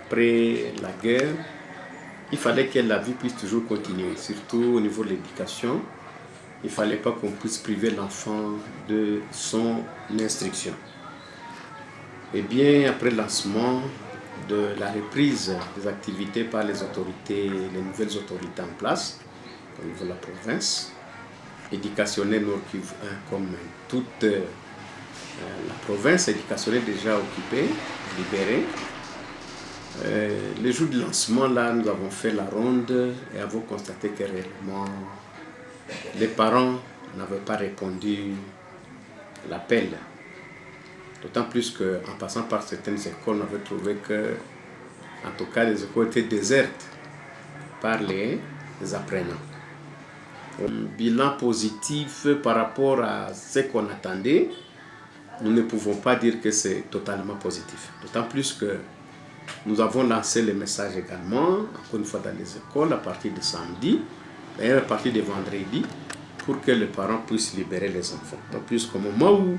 après la guerre, il fallait que la vie puisse toujours continuer, surtout au niveau de l'éducation. Il ne fallait pas qu'on puisse priver l'enfant de son instruction. Et bien, après le lancement de la reprise des activités par les autorités, les nouvelles autorités en place, au niveau de la province, éducationnelle Nord Kivu 1 comme toute la province éducationnelle déjà occupée, libérée. Le jour du lancement, là, nous avons fait la ronde et avons constaté que réellement les parents n'avaient pas répondu à l'appel. D'autant plus qu'en passant par certaines écoles, on avait trouvé que, en tout cas, les écoles étaient désertes par les apprenants. Un bilan positif par rapport à ce qu'on attendait, nous ne pouvons pas dire que c'est totalement positif. D'autant plus que nous avons lancé les messages également, encore une fois dans les écoles, à partir de samedi, d'ailleurs à partir de vendredi, pour que les parents puissent libérer les enfants. D'autant plus qu'au moment où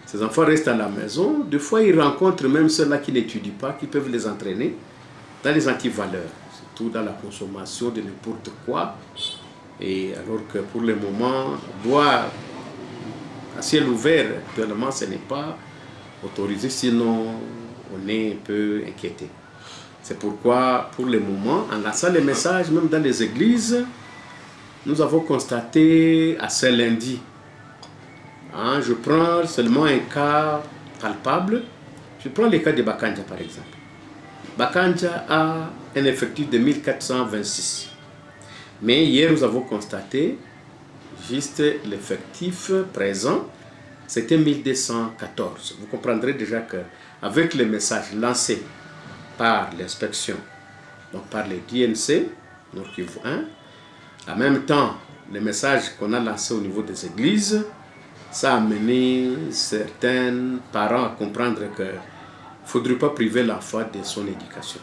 ces enfants restent à la maison, des fois ils rencontrent même ceux-là qui n'étudient pas, qui peuvent les entraîner dans les antivaleurs, surtout dans la consommation de n'importe quoi. Et alors que pour le moment, boire à ciel ouvert, actuellement, ce n'est pas autorisé, sinon on est un peu inquiété. C'est pourquoi, pour le moment, en lançant les messages, même dans les églises, nous avons constaté à ce lundi, je prends seulement un cas palpable, je prends le cas de Bakanja par exemple. Bakanja a un effectif de 1426. Mais hier, nous avons constaté, juste l'effectif présent, c'était 1214. Vous comprendrez déjà qu'avec les messages lancés par l'inspection, donc par les DNC, Nord Kivu 1, en même temps, les messages qu'on a lancés au niveau des églises, ça a amené certains parents à comprendre qu'il ne faudrait pas priver l'enfant de son éducation.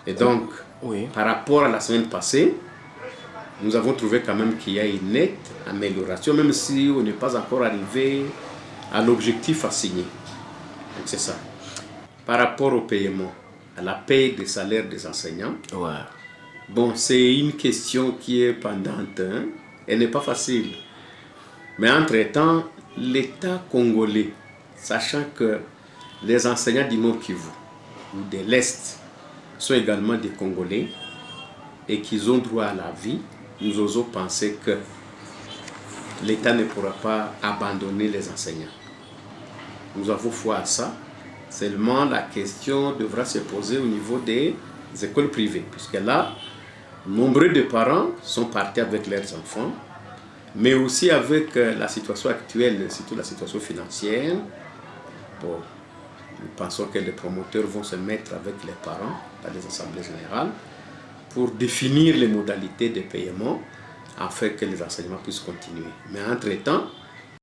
Et donc, par rapport à la semaine passée, nous avons trouvé quand même qu'il y a une nette amélioration, même si on n'est pas encore arrivé à l'objectif assigné. Donc c'est ça. Par rapport au paiement, à la paie des salaires des enseignants, bon, c'est une question qui est pendante, elle n'est pas facile. Mais entre-temps, l'État congolais, sachant que les enseignants du Nord Kivu ou de l'Est sont également des Congolais et qu'ils ont droit à la vie, nous osons penser que l'État ne pourra pas abandonner les enseignants. Nous avons foi à ça. Seulement, la question devra se poser au niveau des écoles privées, puisque là, nombreux de parents sont partis avec leurs enfants, mais aussi avec la situation actuelle, surtout la situation financière. Bon, nous pensons que les promoteurs vont se mettre avec les parents dans les assemblées générales pour définir les modalités de paiement afin que les enseignements puissent continuer. Mais entre-temps,